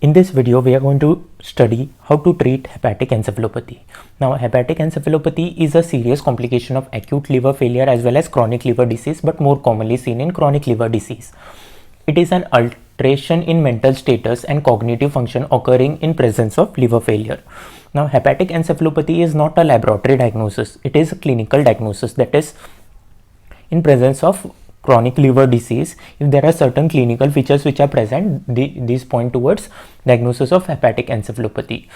In this video, we are going to study how to treat hepatic encephalopathy. Now, hepatic encephalopathy is a serious complication of acute liver failure as well as chronic liver disease, but more commonly seen in chronic liver disease. It is an alteration in mental status and cognitive function occurring in presence of liver failure. Now, hepatic encephalopathy is not a laboratory diagnosis. It is a clinical diagnosis, that is, in presence of chronic liver disease, if there are certain clinical features which are present, these point towards diagnosis of hepatic encephalopathy.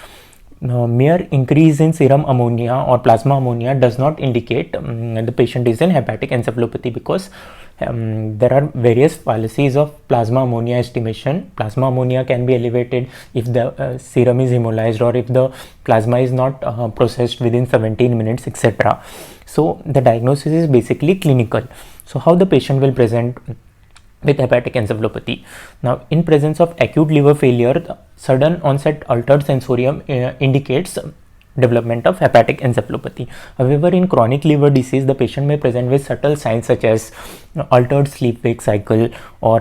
Mere increase in serum ammonia or plasma ammonia does not indicate the patient is in hepatic encephalopathy, because there are various fallacies of plasma ammonia estimation. Plasma ammonia can be elevated if the serum is hemolyzed or if the plasma is not processed within 17 minutes, etc. So the diagnosis is basically clinical. So how the patient will present with hepatic encephalopathy? Now, in presence of acute liver failure, the sudden onset altered sensorium indicates development of hepatic encephalopathy. However, in chronic liver disease, the patient may present with subtle signs such as altered sleep-wake cycle, or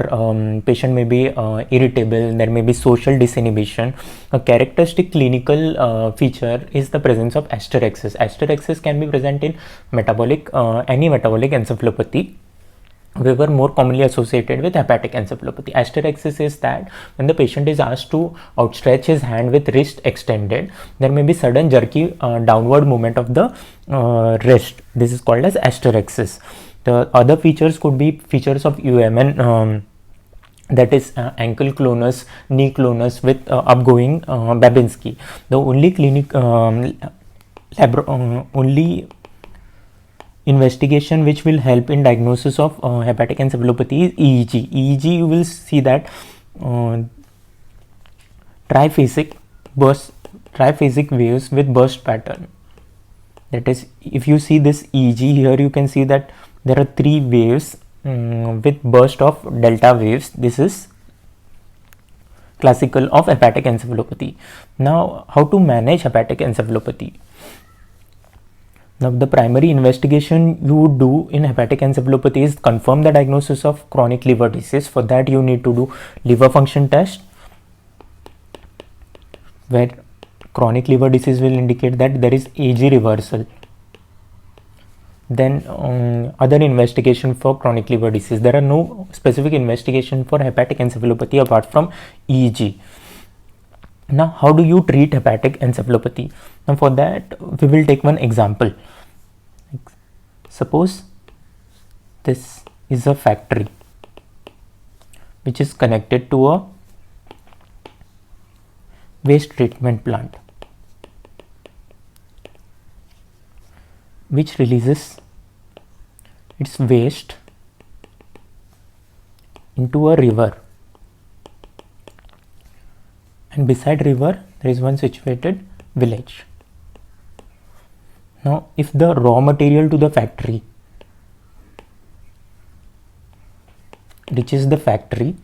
patient may be irritable. There may be social disinhibition. A characteristic clinical feature is the presence of asterexis. Asterexis can be present in any metabolic encephalopathy, however more commonly associated with hepatic encephalopathy. Asterexis is that when the patient is asked to outstretch his hand with wrist extended, there may be sudden jerky downward movement of the wrist. This is called as asterexis. The other features could be features of UMN, that is ankle clonus, knee clonus with upgoing Babinski. The only investigation which will help in diagnosis of hepatic encephalopathy is EEG. EEG, you will see that triphasic waves with burst pattern. That is, if you see this EEG here, you can see that there are three waves with burst of delta waves. This is classical of hepatic encephalopathy. Now, how to manage hepatic encephalopathy? Now, the primary investigation you would do in hepatic encephalopathy is confirm the diagnosis of chronic liver disease. For that, you need to do liver function test, where chronic liver disease will indicate that there is AG reversal. Then other investigation for chronic liver disease. There are no specific investigation for hepatic encephalopathy apart from EEG. Now, how do you treat hepatic encephalopathy? Now, for that, we will take one example. Suppose this is a factory which is connected to a waste treatment plant, which releases its waste into a river, and beside river there is one situated village. Now, if the raw material to the factory reaches the factory,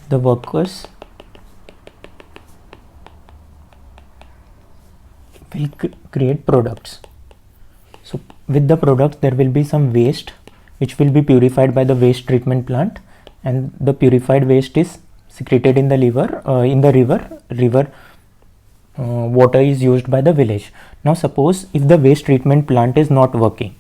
the workers will create products. So, with the products there will be some waste which will be purified by the waste treatment plant, and the purified waste is secreted in the river. Water is used by the village. Now, suppose if the waste treatment plant is not working,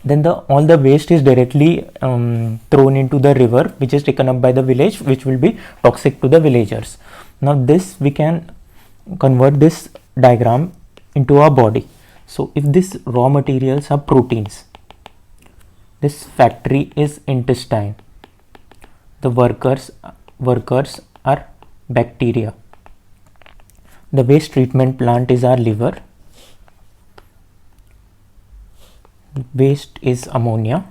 then all the waste is directly thrown into the river, which is taken up by the village, which will be toxic to the villagers. Now, this we can convert this diagram into our body. So, if these raw materials are proteins, this factory is intestine, the workers are bacteria, the waste treatment plant is our liver, waste is ammonia,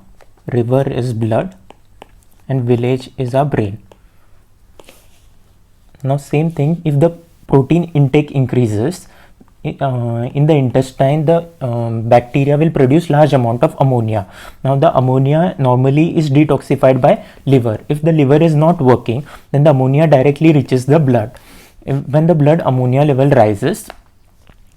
river is blood, and village is our brain. Now, same thing, if the protein intake increases in the intestine, the bacteria will produce large amount of ammonia. Now, the ammonia normally is detoxified by liver. If the liver is not working, then the ammonia directly reaches the blood. When the blood ammonia level rises,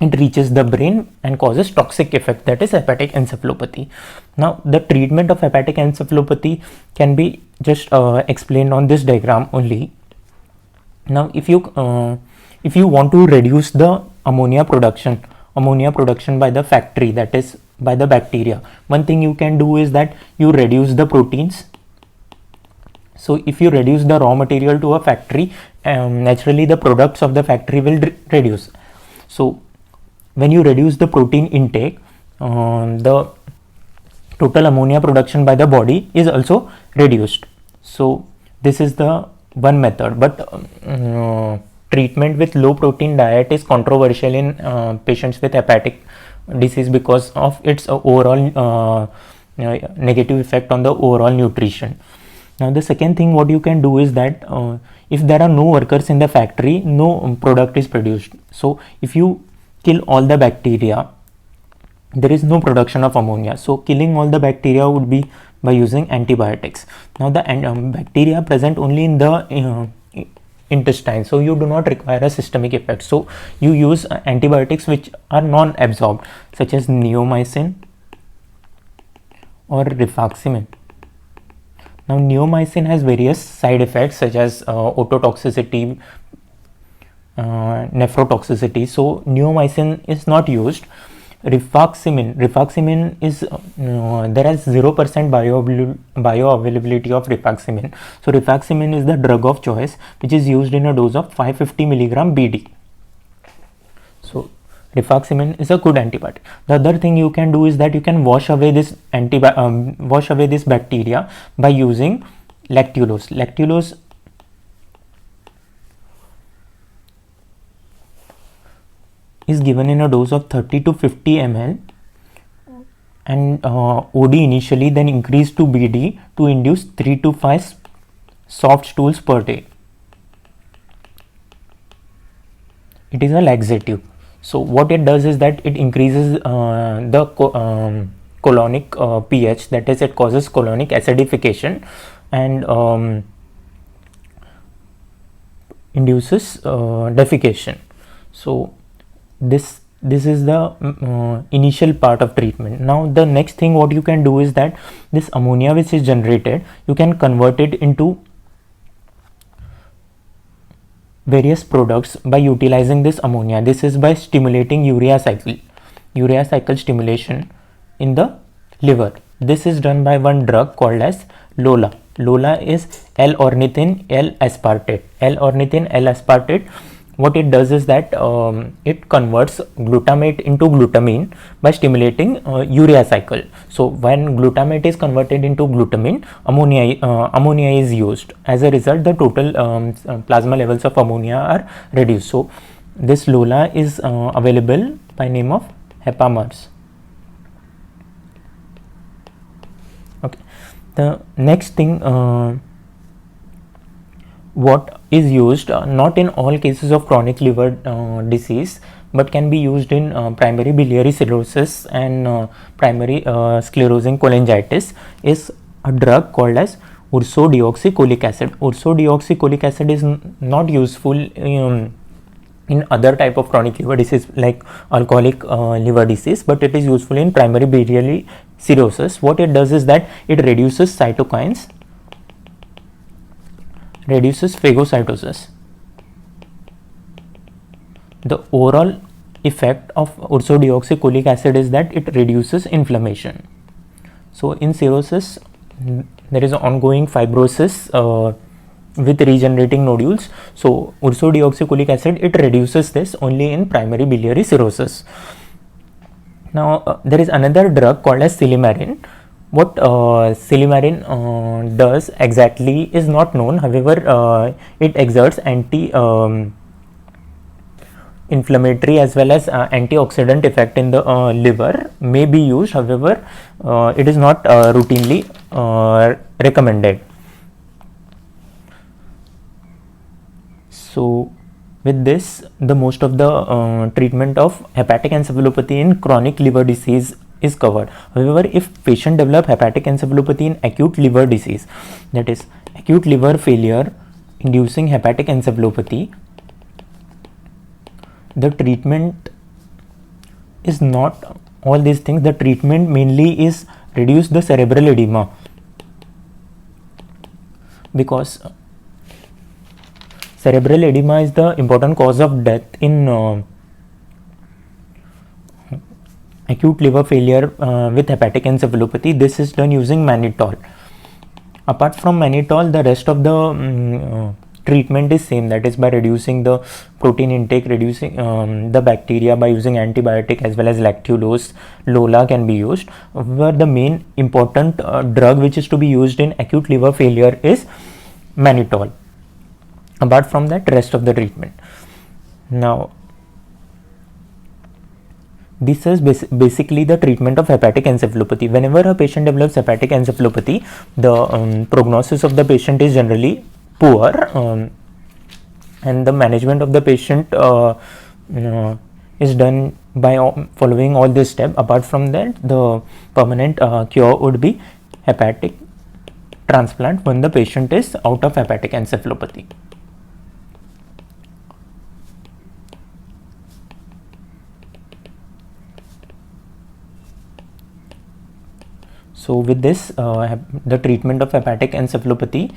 it reaches the brain and causes toxic effect, that is hepatic encephalopathy. Now the treatment of hepatic encephalopathy can be just explained on this diagram only. Now if you want to reduce the ammonia production by the factory, that is by the bacteria, one thing you can do is that you reduce the proteins. So if you reduce the raw material to a factory, naturally the products of the factory will reduce. So when you reduce the protein intake, the total ammonia production by the body is also reduced. So this is the one method, but treatment with low protein diet is controversial in patients with hepatic disease because of its overall negative effect on the overall nutrition. Now the second thing what you can do is that if there are no workers in the factory, no product is produced. So if you kill all the bacteria, there is no production of ammonia. So killing all the bacteria would be by using antibiotics. Now the bacteria present only in the intestine, so you do not require a systemic effect. So you use antibiotics which are non-absorbed, such as neomycin or rifaximin. Now neomycin has various side effects such as ototoxicity, nephrotoxicity. So neomycin is not used. Rifaximin is there is 0% bioavailability of rifaximin. So rifaximin is the drug of choice which is used in a dose of 550 milligram BD. So rifaximin is a good antibiotic. The other thing you can do is that you can wash away this bacteria by using lactulose. Lactulose is given in a dose of 30 to 50 ml and OD initially, then increased to BD to induce 3 to 5 soft stools per day. It is a laxative. So what it does is that it increases the colonic pH, that is it causes colonic acidification and induces defecation. So this is the initial part of treatment. Now the next thing what you can do is that this ammonia which is generated, you can convert it into various products by utilizing this ammonia. This is by stimulating urea cycle stimulation in the liver. This is done by one drug called as LOLA. LOLA is L-ornithine L-aspartate. What it does is that it converts glutamate into glutamine by stimulating urea cycle. So when glutamate is converted into glutamine, ammonia is used. As a result, the total plasma levels of ammonia are reduced. So this LOLA is available by name of Hepamers. Okay. The next thing what is used, not in all cases of chronic liver disease, but can be used in primary biliary cirrhosis and primary sclerosing cholangitis, is a drug called as ursodeoxycholic acid. Ursodeoxycholic acid is not useful in other type of chronic liver disease like alcoholic liver disease, but it is useful in primary biliary cirrhosis. What it does is that it reduces cytokines, reduces phagocytosis. The overall effect of ursodeoxycholic acid is that it reduces inflammation. So in cirrhosis, there is ongoing fibrosis with regenerating nodules. So ursodeoxycholic acid, it reduces this only in primary biliary cirrhosis. Now there is another drug called as Silymarin. What Silymarin does exactly is not known. However, it exerts anti-inflammatory as well as antioxidant effect in the liver. May be used, however, it is not routinely recommended. So with this, the most of the treatment of hepatic encephalopathy in chronic liver disease is covered. However, if patient develop hepatic encephalopathy in acute liver disease, that is acute liver failure inducing hepatic encephalopathy, the treatment is not all these things. The treatment mainly is reduce the cerebral edema, because cerebral edema is the important cause of death in acute liver failure with hepatic encephalopathy. This is done using mannitol. Apart from mannitol, the rest of the treatment is same, that is by reducing the protein intake, reducing the bacteria by using antibiotic as well as lactulose. Lola can be used. Where the main important drug which is to be used in acute liver failure is mannitol. Apart from that, rest of the treatment. Now, this is basically the treatment of hepatic encephalopathy. Whenever a patient develops hepatic encephalopathy, the prognosis of the patient is generally poor, and the management of the patient is done by following all this step. Apart from that, the permanent cure would be hepatic transplant when the patient is out of hepatic encephalopathy. So with this, the treatment of hepatic encephalopathy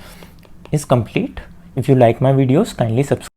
is complete. If you like my videos, kindly subscribe.